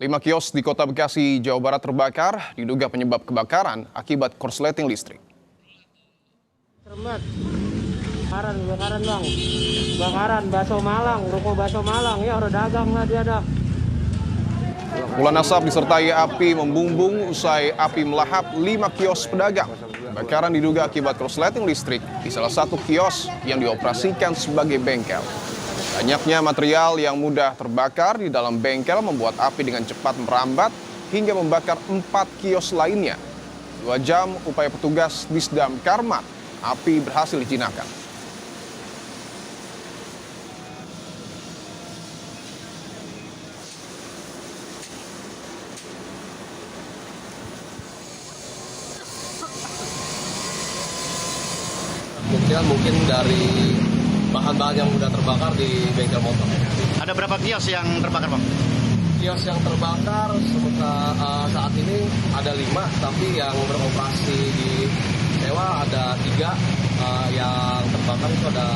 5 kios di Kota Bekasi, Jawa Barat terbakar, diduga penyebab kebakaran akibat korsleting listrik. Bakaran bang, bakaran bakso Malang, ruko bakso Malang, ya udah dagang lah dia dah. Kepulan asap disertai api membumbung usai api melahap 5 kios pedagang. Kebakaran diduga akibat korsleting listrik di salah satu kios yang dioperasikan sebagai bengkel. Banyaknya material yang mudah terbakar di dalam bengkel membuat api dengan cepat merambat hingga membakar 4 kios lainnya. 2 jam upaya petugas Disdam Karmat, api berhasil dijinakan. Mungkin dari bahan-bahan yang mudah terbakar di bengkel motor. Ada berapa kios yang terbakar, Bang? Kios yang terbakar saat ini ada 5, tapi yang beroperasi di sewa ada 3, yang terbakar itu ada